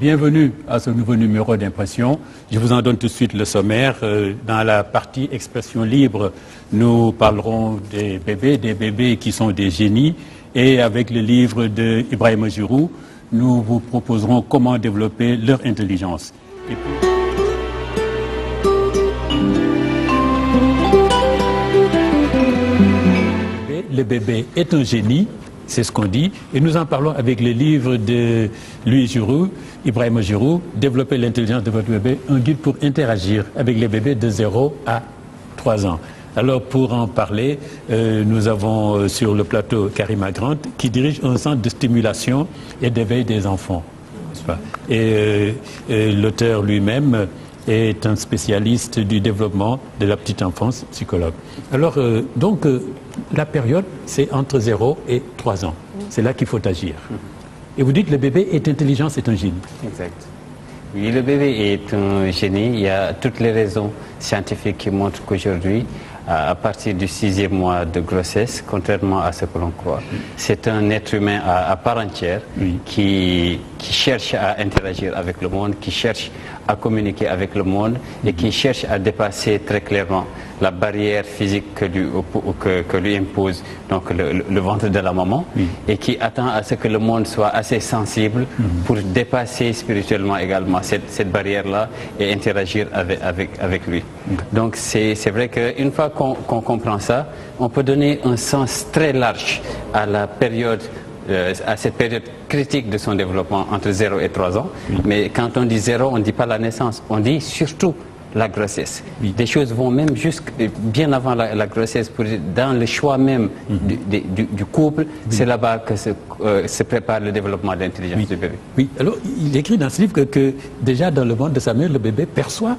Bienvenue à ce nouveau numéro d'Impression. Je vous en donne tout de suite le sommaire. Dans la partie expression libre, nous parlerons des bébés qui sont des génies. Et avec le livre d'Ibrahima Giroux, nous vous proposerons comment développer leur intelligence. Et puis... Le bébé est un génie, c'est ce qu'on dit, et nous en parlons avec le livre de Louis Giroux, Ibrahima Giroux, Développer l'intelligence de votre bébé, un guide pour interagir avec les bébés de 0 à 3 ans. Alors pour en parler, nous avons sur le plateau Karima Grant, qui dirige un centre de stimulation et d'éveil des enfants. Et l'auteur lui-même est un spécialiste du développement de la petite enfance, psychologue. Alors, la période, c'est entre 0 et 3 ans. C'est là qu'il faut agir. Et vous dites que le bébé est intelligent, c'est un génie. Exact. Oui, le bébé est un génie. Il y a toutes les raisons scientifiques qui montrent qu'aujourd'hui, à partir du 6e mois de grossesse, contrairement à ce que l'on croit, c'est un être humain à part entière qui cherche à interagir avec le monde, qui cherche à communiquer avec le monde et qui cherche à dépasser très clairement la barrière physique que lui impose donc le ventre de la maman et qui attend à ce que le monde soit assez sensible pour dépasser spirituellement également cette barrière-là et interagir avec lui. Donc c'est vrai qu'une fois qu'on comprend ça, on peut donner un sens très large à la période à cette période critique de son développement entre 0 et 3 ans. Mais quand on dit 0, on ne dit pas la naissance, on dit surtout la grossesse. Des choses vont même bien avant la grossesse, dans le choix même du couple, c'est là-bas que se prépare le développement de l'intelligence du bébé. Oui, alors il écrit dans ce livre que déjà dans le ventre de sa mère, le bébé perçoit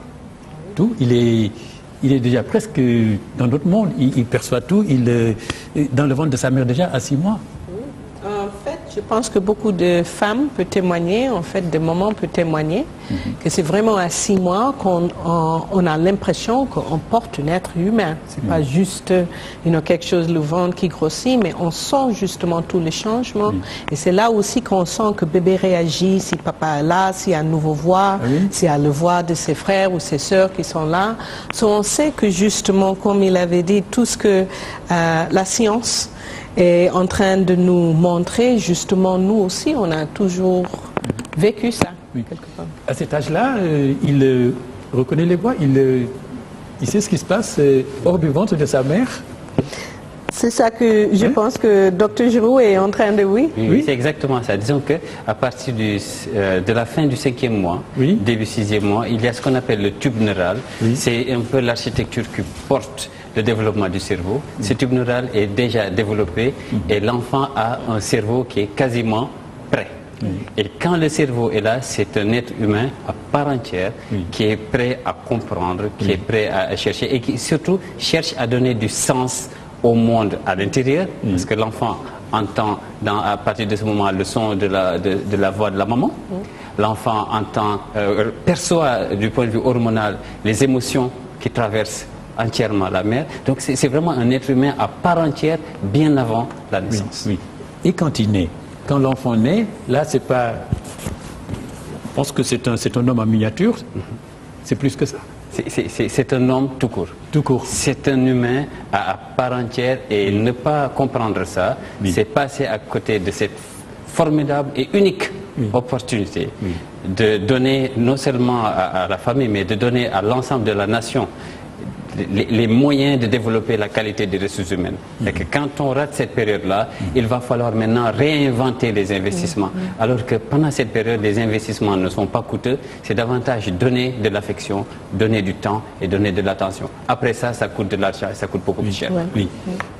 tout. Il est déjà presque dans notre monde, il perçoit tout, dans le ventre de sa mère déjà à 6 mois. Je pense que beaucoup de femmes peuvent témoigner, en fait, de mamans peuvent témoigner, que c'est vraiment à 6 mois qu'on a l'impression qu'on porte un être humain. C'est pas juste quelque chose, le ventre qui grossit, mais on sent justement tous les changements. Et c'est là aussi qu'on sent que bébé réagit, si papa est là, s'il y a une nouvelle voix, s'il y a le voix de ses frères ou ses sœurs qui sont là. On sait que justement, comme il avait dit, tout ce que la science est en train de nous montrer, justement, nous aussi, on a toujours vécu ça, quelque part. À cet âge-là, il reconnaît les voix, il sait ce qui se passe hors du ventre de sa mère. C'est ça que je pense que Dr Giroux est en train de... Oui, c'est exactement ça. Disons qu'à partir de la fin du 5e mois, début 6e mois, il y a ce qu'on appelle le tube neural. C'est un peu l'architecture qui porte le développement du cerveau. Ce tube neural est déjà développé et l'enfant a un cerveau qui est quasiment prêt. Et quand le cerveau est là, c'est un être humain à part entière qui est prêt à comprendre, qui est prêt à chercher et qui surtout cherche à donner du sens au monde à l'intérieur, parce que l'enfant entend à partir de ce moment le son de la voix de la maman. L'enfant perçoit du point de vue hormonal les émotions qui traversent entièrement la mère. Donc c'est vraiment un être humain à part entière bien avant la naissance. Et quand il naît, quand l'enfant naît, là c'est pas... Je pense que c'est un homme en miniature, c'est plus que ça. C'est un homme tout court. Tout court. C'est un humain à part entière et ne pas comprendre ça, c'est passer à côté de cette formidable et unique opportunité de donner non seulement à la famille, mais de donner à l'ensemble de la nation les moyens de développer la qualité des ressources humaines. Et que quand on rate cette période-là, il va falloir maintenant réinventer les investissements. Alors que pendant cette période, les investissements ne sont pas coûteux, c'est davantage donner de l'affection, donner du temps et donner de l'attention. Après ça, ça coûte de l'argent et ça coûte beaucoup plus cher.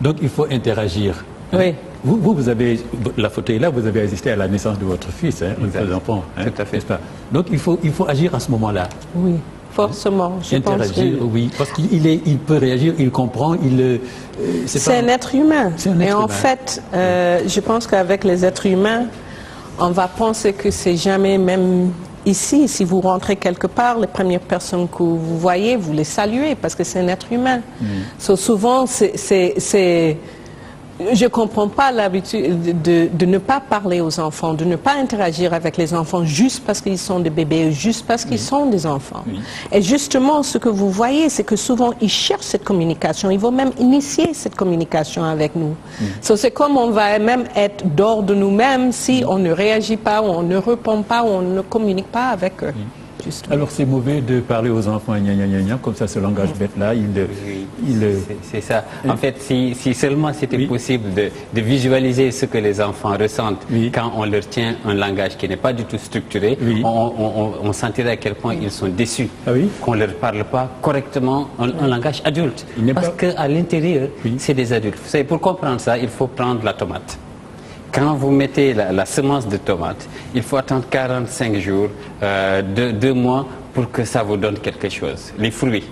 Donc il faut interagir. Vous avez, la photo est là, vous avez assisté à la naissance de votre fils, votre enfant. Tout à fait. Donc il faut agir à ce moment-là. Oui. Forcément, je pense que... parce qu'il peut réagir, il comprend, c'est un être humain. Et en fait, je pense qu'avec les êtres humains, on va penser que c'est jamais, même ici, si vous rentrez quelque part, les premières personnes que vous voyez, vous les saluez parce que c'est un être humain. Souvent, Je ne comprends pas l'habitude de ne pas parler aux enfants, de ne pas interagir avec les enfants juste parce qu'ils sont des bébés, juste parce qu'ils sont des enfants. Oui. Et justement, ce que vous voyez, c'est que souvent, ils cherchent cette communication. Ils vont même initier cette communication avec nous. C'est comme on va même être d'or de nous-mêmes si on ne réagit pas, ou on ne répond pas, ou on ne communique pas avec eux. Alors c'est mauvais de parler aux enfants comme ça, ce langage bête-là, c'est ça. En fait, si seulement c'était possible de visualiser ce que les enfants ressentent quand on leur tient un langage qui n'est pas du tout structuré, on sentirait à quel point ils sont déçus qu'on ne leur parle pas correctement un langage adulte. Parce qu'à l'intérieur, c'est des adultes. Vous savez, pour comprendre ça, il faut prendre la tomate. Quand vous mettez la semence de tomate, il faut attendre 45 jours, 2 mois pour que ça vous donne quelque chose, les fruits.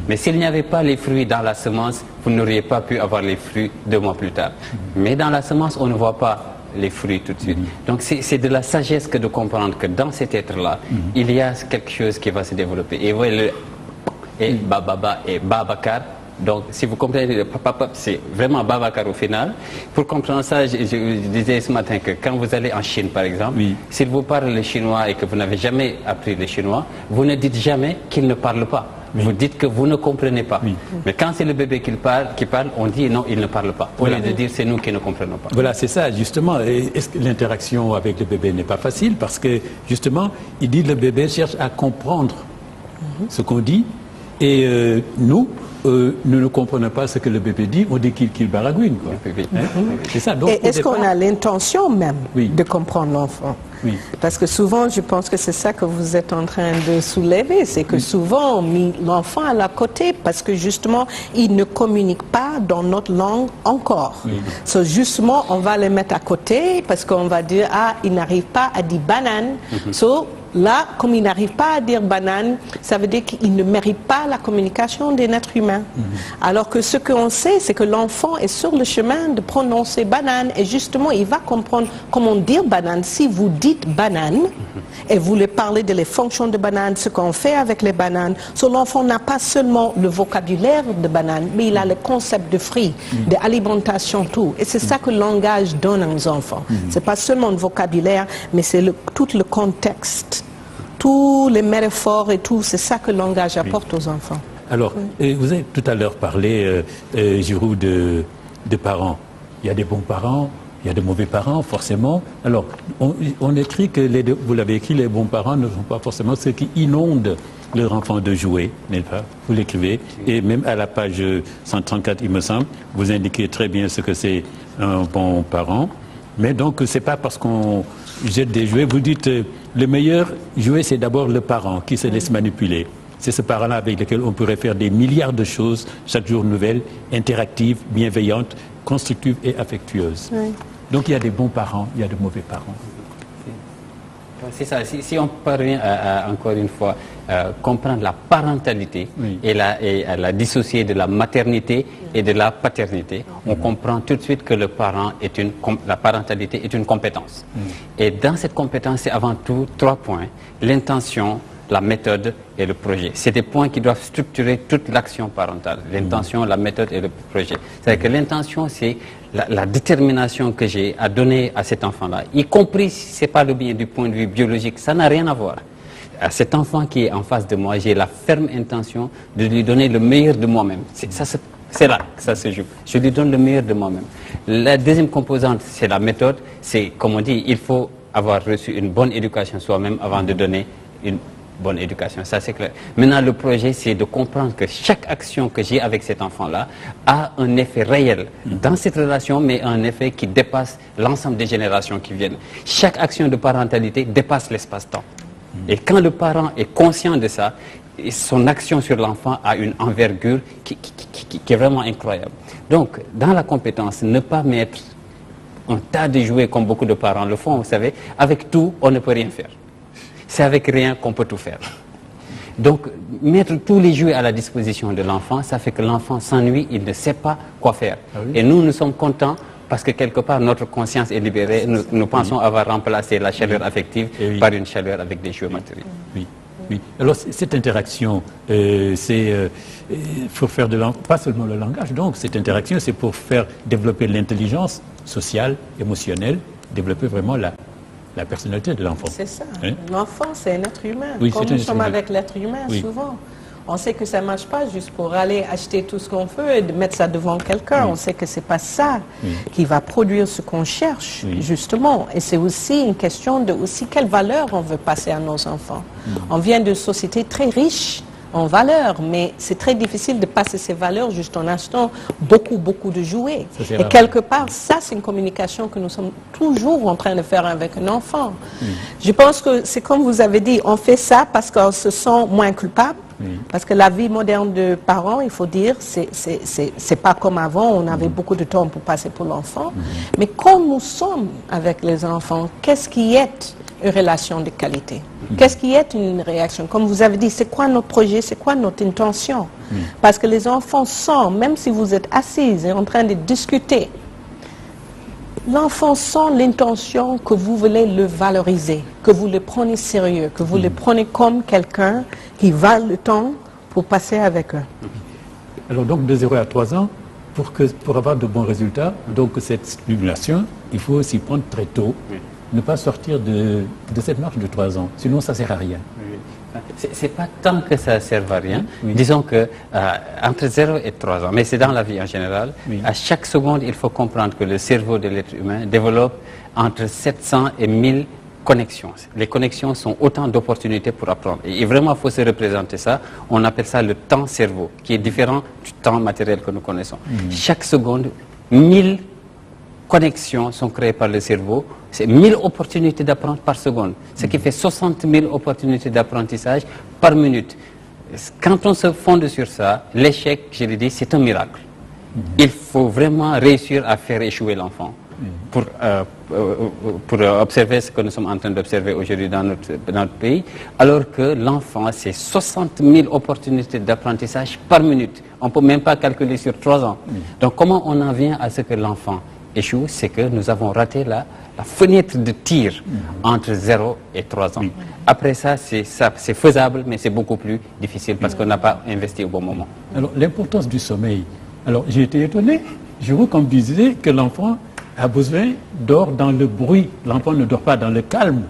Mais s'il n'y avait pas les fruits dans la semence, vous n'auriez pas pu avoir les fruits 2 mois plus tard. Mais dans la semence, on ne voit pas les fruits tout de suite. Donc c'est de la sagesse que de comprendre que dans cet être-là, il y a quelque chose qui va se développer. Et vous voyez, et Bababa et Babacar. Donc, si vous comprenez le papa, c'est vraiment Babacar au final. Pour comprendre ça, je disais ce matin que quand vous allez en Chine, par exemple, s'il vous parle le chinois et que vous n'avez jamais appris le chinois, vous ne dites jamais qu'il ne parle pas. Vous dites que vous ne comprenez pas. Mais quand c'est le bébé qui parle, on dit non, il ne parle pas. Au lieu de dire c'est nous qui ne comprenons pas. Voilà, c'est ça, justement. Est-ce que l'interaction avec le bébé n'est pas facile? Parce que, justement, il dit que le bébé cherche à comprendre ce qu'on dit. Et nous ne comprenons pas ce que le bébé dit, on dit qu'il baragouine. C'est ça. Est-ce qu'on a l'intention même de comprendre l'enfant? Parce que souvent, je pense que c'est ça que vous êtes en train de soulever, c'est que souvent on met l'enfant à la côté parce que justement, il ne communique pas dans notre langue encore. So, justement, on va le mettre à côté parce qu'on va dire, ah, il n'arrive pas à dire banane. So, là, comme il n'arrive pas à dire banane, ça veut dire qu'il ne mérite pas la communication d'un être humain. Alors que ce qu'on sait, c'est que l'enfant est sur le chemin de prononcer banane et justement, il va comprendre comment dire banane. Si vous dites banane et vous lui parlez de les fonctions de banane, ce qu'on fait avec les bananes, l'enfant n'a pas seulement le vocabulaire de banane, mais il a le concept de fruits, d'alimentation, tout. Et c'est ça que le langage donne aux enfants. C'est pas seulement le vocabulaire, mais c'est tout le contexte. Tous les métaphores et tout, c'est ça que le langage apporte aux enfants. Alors, vous avez tout à l'heure parlé, Giroux, de parents. Il y a des bons parents, il y a de mauvais parents, forcément. Alors, on écrit que, vous l'avez écrit, les bons parents ne sont pas forcément ceux qui inondent leur enfant de jouets, n'est-ce pas? Vous l'écrivez. Et même à la page 134, il me semble, vous indiquez très bien ce que c'est un bon parent. Mais donc, c'est pas parce qu'on jette des jouets, vous dites, le meilleur jouet, c'est d'abord le parent qui se laisse manipuler. C'est ce parent-là avec lequel on pourrait faire des milliards de choses, chaque jour nouvelles, interactives, bienveillantes, constructives et affectueuses. Donc il y a des bons parents, il y a de mauvais parents. C'est ça, si on parvient à encore une fois, comprendre la parentalité et la dissocier de la maternité et de la paternité, on comprend tout de suite que la parentalité est une compétence. Et dans cette compétence, c'est avant tout 3 points. L'intention, la méthode et le projet. C'est des points qui doivent structurer toute l'action parentale. L'intention, la méthode et le projet. C'est-à-dire que l'intention, c'est la détermination que j'ai à donner à cet enfant-là, y compris si ce n'est pas le bien du point de vue biologique, ça n'a rien à voir. À cet enfant qui est en face de moi, j'ai la ferme intention de lui donner le meilleur de moi-même. C'est là que ça se joue. Je lui donne le meilleur de moi-même. La deuxième composante, c'est la méthode. C'est, comme on dit, il faut avoir reçu une bonne éducation soi-même avant de donner une bonne éducation, ça c'est clair. Maintenant, le projet, c'est de comprendre que chaque action que j'ai avec cet enfant-là a un effet réel dans cette relation, mais un effet qui dépasse l'ensemble des générations qui viennent. Chaque action de parentalité dépasse l'espace-temps. Et quand le parent est conscient de ça, son action sur l'enfant a une envergure qui est vraiment incroyable. Donc, dans la compétence, ne pas mettre un tas de jouets comme beaucoup de parents le font, vous savez, avec tout, on ne peut rien faire. C'est avec rien qu'on peut tout faire. Donc, mettre tous les jouets à la disposition de l'enfant, ça fait que l'enfant s'ennuie, il ne sait pas quoi faire. Et nous sommes contents parce que quelque part, notre conscience est libérée. Nous pensons avoir remplacé la chaleur affective par une chaleur avec des jouets matériels. Oui. Alors cette interaction, c'est pour faire pas seulement le langage, donc cette interaction, c'est pour faire développer l'intelligence sociale, émotionnelle, développer vraiment la personnalité de l'enfant. C'est ça. Hein? L'enfant, c'est un être humain. Oui, comme c'est un nous être sommes humain. avec l'être humain, Oui. souvent. On sait que ça ne marche pas juste pour aller acheter tout ce qu'on veut et de mettre ça devant quelqu'un. Oui. On sait que ce n'est pas ça Oui. qui va produire ce qu'on cherche, Oui. justement. Et c'est aussi une question de aussi quelle valeur on veut passer à nos enfants. On vient d'une société très riche en valeurs, mais c'est très difficile de passer ces valeurs juste en achetant beaucoup de jouets. Ça, c'est Et rare. quelque part, ça, c'est une communication que nous sommes toujours en train de faire avec un enfant. Je pense que c'est comme vous avez dit, on fait ça parce qu'on se sent moins coupable. Parce que la vie moderne de parents, il faut dire, c'est pas comme avant, on avait beaucoup de temps pour passer pour l'enfant. Mais quand nous sommes avec les enfants, qu'est-ce qui est une relation de qualité? Qu'est-ce qui est une réaction? Comme vous avez dit, c'est quoi notre projet, c'est quoi notre intention? Parce que les enfants sentent, même si vous êtes assises et en train de discuter, l'enfant sent l'intention que vous voulez le valoriser, que vous le prenez sérieux, que vous le prenez comme quelqu'un qui valent le temps pour passer avec eux. Alors donc de 0 à 3 ans, pour avoir de bons résultats, donc cette stimulation, il faut aussi prendre très tôt, ne pas sortir de cette marche de 3 ans, sinon ça ne sert à rien. C'est pas tant que ça ne serve à rien. Disons que entre 0 et 3 ans, mais c'est dans la vie en général, à chaque seconde, il faut comprendre que le cerveau de l'être humain développe entre 700 et 1000 connexions. Les connexions sont autant d'opportunités pour apprendre. Et vraiment, il faut se représenter ça. On appelle ça le temps cerveau, qui est différent du temps matériel que nous connaissons. Chaque seconde, 1000 connexions sont créées par le cerveau. C'est 1000 opportunités d'apprendre par seconde, ce qui fait 60 000 opportunités d'apprentissage par minute. Quand on se fonde sur ça, l'échec, je l'ai dit, c'est un miracle. Il faut vraiment réussir à faire échouer l'enfant pour observer ce que nous sommes en train d'observer aujourd'hui dans notre pays, alors que l'enfant, c'est 60 000 opportunités d'apprentissage par minute. On ne peut même pas calculer sur 3 ans. Donc comment on en vient à ce que l'enfant échoue? C'est que nous avons raté la fenêtre de tir entre 0 et 3 ans. Après ça, c'est faisable, mais c'est beaucoup plus difficile parce qu'on n'a pas investi au bon moment. Alors l'importance du sommeil. Alors j'ai été étonné, je vois qu'on me disait que l'enfant a besoin dort dans le bruit. L'enfant ne dort pas dans le calme.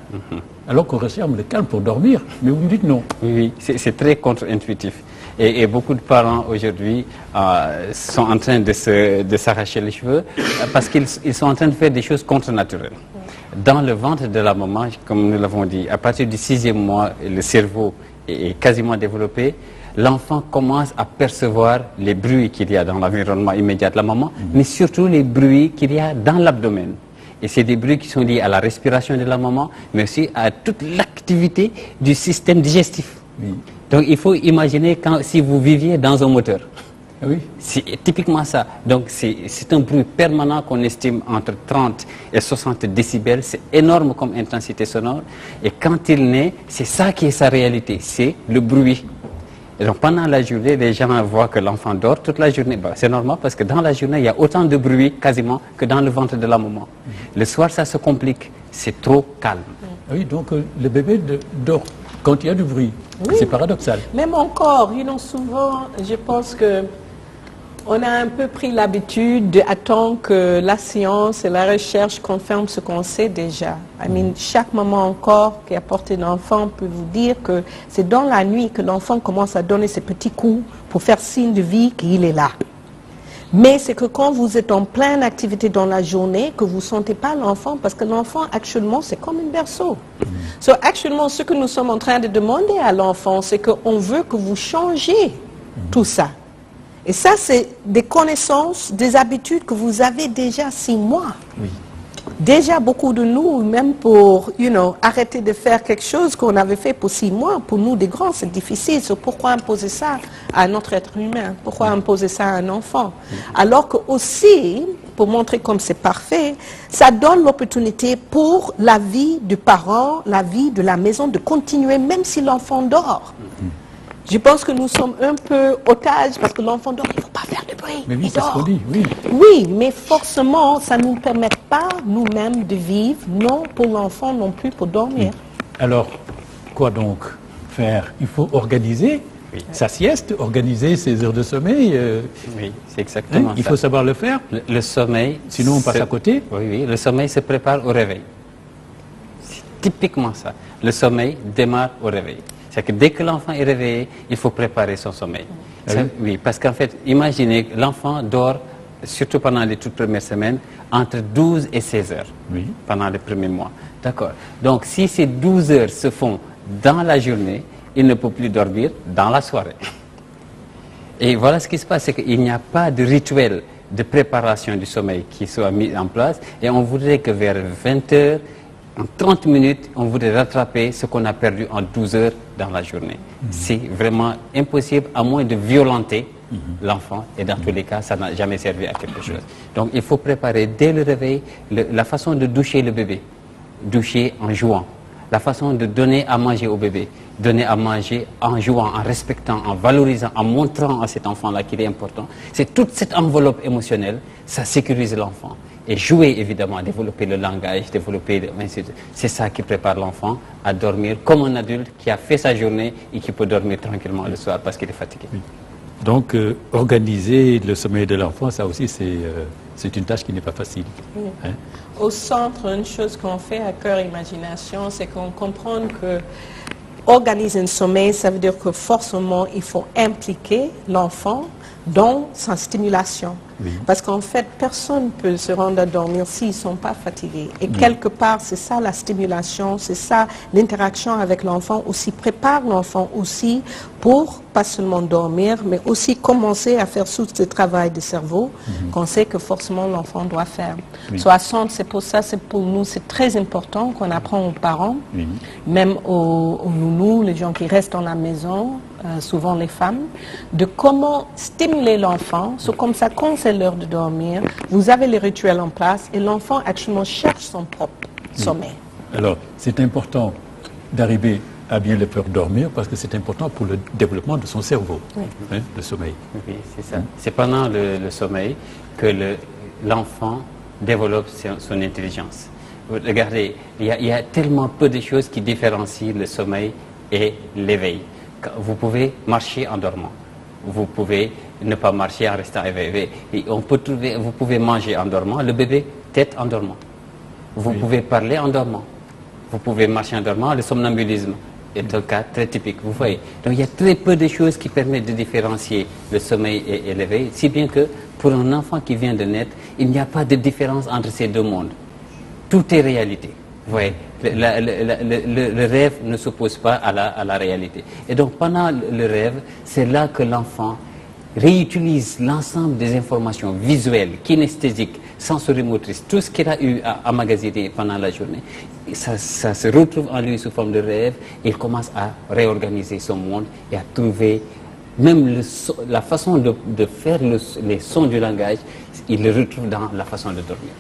Alors qu'on recherche le calme pour dormir. Mais vous me dites non. Oui, c'est très contre-intuitif. Et beaucoup de parents aujourd'hui sont en train de s'arracher les cheveux parce qu'ils sont en train de faire des choses contre-naturelles. Dans le ventre de la maman, comme nous l'avons dit, à partir du 6e mois, le cerveau est quasiment développé. L'enfant commence à percevoir les bruits qu'il y a dans l'environnement immédiat de la maman, mais surtout les bruits qu'il y a dans l'abdomen. Et c'est des bruits qui sont liés à la respiration de la maman, mais aussi à toute l'activité du système digestif. Donc il faut imaginer si vous viviez dans un moteur. Oui. C'est typiquement ça. Donc c'est un bruit permanent qu'on estime entre 30 et 60 décibels. C'est énorme comme intensité sonore. Et quand il naît, c'est ça qui est sa réalité, c'est le bruit. Et donc pendant la journée, les gens voient que l'enfant dort toute la journée. C'est normal parce que dans la journée, il y a autant de bruit quasiment que dans le ventre de la maman. Le soir, ça se complique. C'est trop calme. Oui, donc le bébé dort quand il y a du bruit. Oui. C'est paradoxal. Même encore, souvent, je pense que on a un peu pris l'habitude d'attendre que la science et la recherche confirment ce qu'on sait déjà. Chaque maman encore qui a porté un enfant peut vous dire que c'est dans la nuit que l'enfant commence à donner ses petits coups pour faire signe de vie qu'il est là. Mais c'est que quand vous êtes en pleine activité dans la journée, que vous ne sentez pas l'enfant, parce que l'enfant, actuellement, c'est comme un berceau. Actuellement, ce que nous sommes en train de demander à l'enfant, c'est qu'on veut que vous changiez tout ça. Et ça, c'est des connaissances, des habitudes que vous avez déjà 6 mois. Oui. Déjà, beaucoup de nous, même pour arrêter de faire quelque chose qu'on avait fait pour 6 mois, pour nous, des grands, c'est difficile. So, pourquoi imposer ça à notre être humain? Pourquoi imposer ça à un enfant? Alors que aussi, pour montrer comme c'est parfait, ça donne l'opportunité pour la vie du parent, la vie de la maison, de continuer même si l'enfant dort. Je pense que nous sommes un peu otages parce que l'enfant dort, il ne faut pas faire de bruit. Mais oui, il c'est ce dort. qu'on dit, oui. Oui, mais forcément, ça ne nous permet pas nous-mêmes de vivre, non pour l'enfant, non plus pour dormir. Alors, quoi donc faire? Il faut organiser sa sieste, organiser ses heures de sommeil. Oui, c'est exactement ça. Il faut savoir le faire. Le sommeil... Sinon, on passe à côté. Oui, le sommeil se prépare au réveil. C'est typiquement ça. Le sommeil démarre au réveil. C'est que dès que l'enfant est réveillé, il faut préparer son sommeil. Oui, parce qu'en fait, imaginez que l'enfant dort, surtout pendant les toutes premières semaines, entre 12 et 16 heures, pendant les premiers mois. D'accord. Donc, si ces 12 heures se font dans la journée, il ne peut plus dormir dans la soirée. Et voilà ce qui se passe, c'est qu'il n'y a pas de rituel de préparation du sommeil qui soit mis en place. Et on voudrait que vers 20 heures, en 30 minutes, on voudrait rattraper ce qu'on a perdu en 12 heures dans la journée. C'est vraiment impossible, à moins de violenter l'enfant. Et dans tous les cas, ça n'a jamais servi à quelque chose. Donc, il faut préparer dès le réveil la façon de doucher le bébé. Doucher en jouant. La façon de donner à manger au bébé. Donner à manger en jouant, en respectant, en valorisant, en montrant à cet enfant-là qu'il est important. C'est toute cette enveloppe émotionnelle, ça sécurise l'enfant. Et jouer, évidemment, développer le langage, développer... C'est ça qui prépare l'enfant à dormir comme un adulte qui a fait sa journée et qui peut dormir tranquillement le soir parce qu'il est fatigué. Donc, organiser le sommeil de l'enfant, ça aussi, c'est une tâche qui n'est pas facile. Hein? Au centre, une chose qu'on fait à Cœur Imagination, c'est qu'on comprend que organiser un sommeil, ça veut dire que forcément, il faut impliquer l'enfant dans sa stimulation. Parce qu'en fait, personne ne peut se rendre à dormir s'ils ne sont pas fatigués. Et quelque part, c'est ça la stimulation, c'est ça l'interaction avec l'enfant aussi, prépare l'enfant aussi pour pas seulement dormir, mais aussi commencer à faire tout ce travail du cerveau qu'on sait que forcément l'enfant doit faire. Soit centre, c'est pour ça, c'est pour nous, c'est très important qu'on apprend aux parents, même aux nounous, les gens qui restent dans la maison, souvent les femmes, de comment stimuler l'enfant. C'est comme ça, quand c'est l'heure de dormir, vous avez les rituels en place et l'enfant actuellement cherche son propre sommeil. Alors, c'est important d'arriver à bien le faire dormir parce que c'est important pour le développement de son cerveau, le sommeil. Oui, c'est ça. C'est pendant le sommeil que l'enfant développe son intelligence. Regardez, il y a tellement peu de choses qui différencient le sommeil et l'éveil. Vous pouvez marcher en dormant. Vous pouvez ne pas marcher en restant éveillé. Et vous pouvez manger en dormant, le bébé tête en dormant. Vous pouvez parler en dormant. Vous pouvez marcher en dormant, le somnambulisme est un cas très typique, vous voyez. Donc il y a très peu de choses qui permettent de différencier le sommeil et l'éveil, si bien que pour un enfant qui vient de naître, il n'y a pas de différence entre ces deux mondes. Tout est réalité. Vous voyez, le rêve ne s'oppose pas à la réalité. Et donc pendant le rêve, c'est là que l'enfant réutilise l'ensemble des informations visuelles, kinesthésiques, sensorimotrices, tout ce qu'il a eu à emmagasiner pendant la journée. Ça se retrouve en lui sous forme de rêve et il commence à réorganiser son monde et à trouver même la façon de faire les sons du langage, il le retrouve dans la façon de dormir.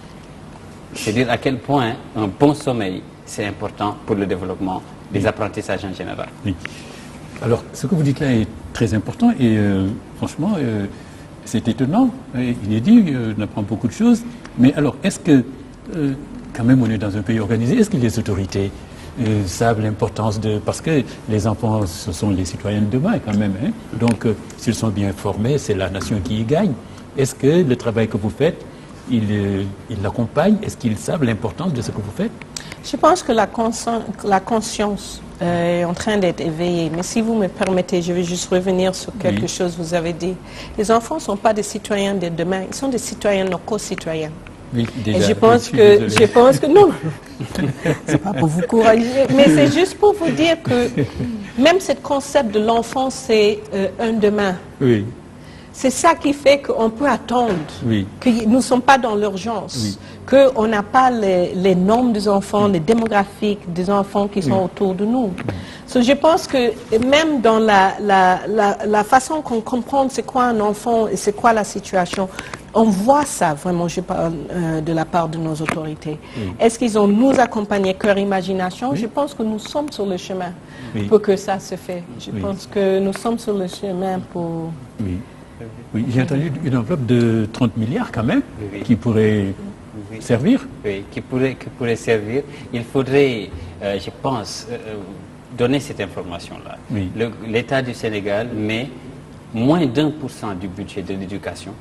C'est dire à quel point un bon sommeil, c'est important pour le développement des apprentissages en général. Oui. Alors, ce que vous dites là est très important et franchement, c'est étonnant, inédit, on apprend beaucoup de choses. Mais alors, est-ce que, quand même, on est dans un pays organisé, est-ce que les autorités savent l'importance de... Parce que les enfants, ce sont les citoyens de demain quand même. Hein? Donc, s'ils sont bien formés, c'est la nation qui y gagne. Est-ce que le travail que vous faites, ils l'accompagnent? Est-ce qu'ils savent l'importance de ce que vous faites? Je pense que la conscience est en train d'être éveillée. Mais si vous me permettez, je vais juste revenir sur quelque chose que vous avez dit. Les enfants ne sont pas des citoyens de demain, ils sont des citoyens, nos co-citoyens. Oui, déjà, et je pense que non, c'est pas pour vous courager, mais c'est juste pour vous dire que même ce concept de l'enfant, c'est un demain. Oui. C'est ça qui fait qu'on peut attendre, que nous ne sommes pas dans l'urgence, qu'on n'a pas les nombres des enfants, les démographiques des enfants qui sont autour de nous. So, je pense que même dans la façon qu'on comprend c'est quoi un enfant et c'est quoi la situation, on voit ça vraiment, je parle de la part de nos autorités. Est-ce qu'ils ont nous accompagné Cœur Imagination? Je pense que nous sommes sur le chemin pour que ça se fait. Je pense que nous sommes sur le chemin pour... Oui, j'ai entendu une enveloppe de 30 milliards quand même, qui pourrait servir. Oui, qui pourrait servir. Il faudrait, je pense, donner cette information-là. Oui. L'État du Sénégal met moins d'1% du budget de l'éducation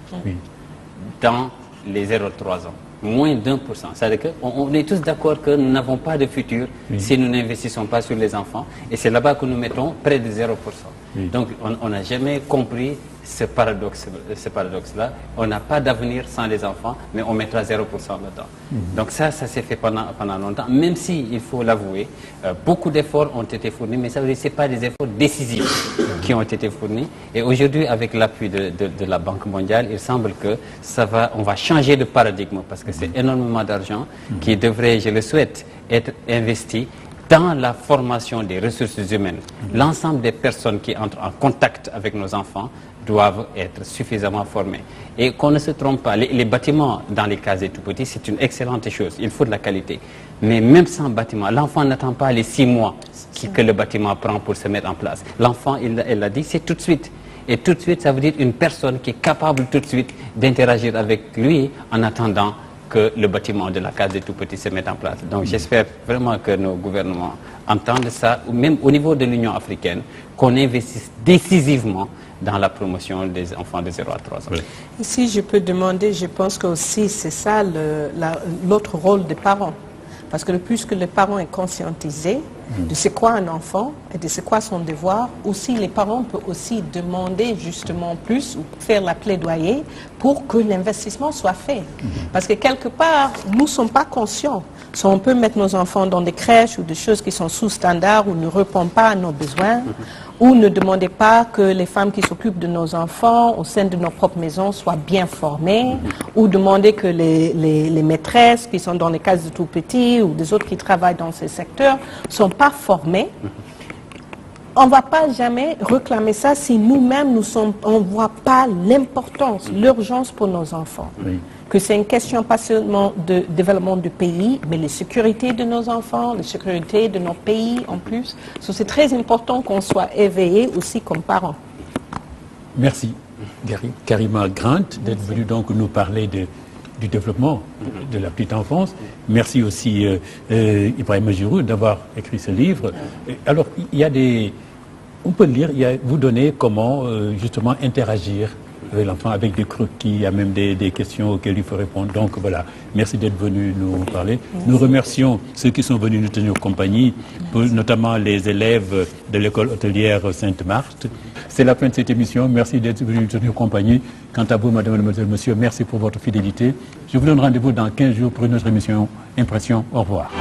dans les 0-3 ans. Moins d'1%. C'est-à-dire qu'on est tous d'accord que nous n'avons pas de futur si nous n'investissons pas sur les enfants. Et c'est là-bas que nous mettons près de 0%. Donc on n'a jamais compris ce paradoxe-là. On n'a pas d'avenir sans les enfants, mais on mettra 0% là-dedans. Donc ça s'est fait pendant longtemps, même si, il faut l'avouer, beaucoup d'efforts ont été fournis, mais ça veut dire que ce n'est pas des efforts décisifs qui ont été fournis. Et aujourd'hui, avec l'appui de la Banque mondiale, il semble que on va changer de paradigme, parce que c'est énormément d'argent qui devrait, je le souhaite, être investi dans la formation des ressources humaines. L'ensemble des personnes qui entrent en contact avec nos enfants doivent être suffisamment formés. Et qu'on ne se trompe pas, les bâtiments dans les cases des tout-petits, c'est une excellente chose, il faut de la qualité. Mais même sans bâtiment, l'enfant n'attend pas les 6 mois que le bâtiment prend pour se mettre en place. L'enfant, elle l'a dit, c'est tout de suite. Et tout de suite, ça veut dire une personne qui est capable tout de suite d'interagir avec lui en attendant que le bâtiment de la case des tout-petits se mette en place. Donc j'espère vraiment que nos gouvernements entendent ça, ou même au niveau de l'Union africaine, qu'on investisse décisivement dans la promotion des enfants de 0 à 3 ans. Oui. Et si je peux demander, je pense que aussi c'est ça l'autre rôle des parents. Parce que le plus que le parent est conscientisé de c'est quoi un enfant et de c'est quoi son devoir, aussi les parents peuvent aussi demander justement plus ou faire la plaidoyer pour que l'investissement soit fait. Parce que quelque part, nous ne sommes pas conscients. Si on peut mettre nos enfants dans des crèches ou des choses qui sont sous standard ou ne répondent pas à nos besoins, ou ne demandez pas que les femmes qui s'occupent de nos enfants au sein de nos propres maisons soient bien formées, ou demandez que les maîtresses qui sont dans les cases de tout petits ou des autres qui travaillent dans ces secteurs ne sont pas formées. On ne va pas jamais réclamer ça si nous-mêmes on ne voit pas l'importance, l'urgence pour nos enfants. Que c'est une question pas seulement de développement du pays, mais la sécurité de nos enfants, la sécurité de nos pays en plus. C'est très important qu'on soit éveillés aussi comme parents. Merci, Karima Grant, d'être venue donc nous parler du développement de la petite enfance. Merci aussi Ibrahima Giroud d'avoir écrit ce livre. Alors, il y a on peut lire, vous donner comment justement interagir avec l'enfant, avec des croquis, il y a même des questions auxquelles il faut répondre. Donc voilà, merci d'être venu nous parler. Nous remercions ceux qui sont venus nous tenir compagnie, notamment les élèves de l'école hôtelière Sainte-Marthe. C'est la fin de cette émission. Merci d'être venu nous tenir compagnie. Quant à vous, madame, mademoiselle, monsieur, merci pour votre fidélité. Je vous donne rendez-vous dans 15 jours pour une autre émission Impression. Au revoir.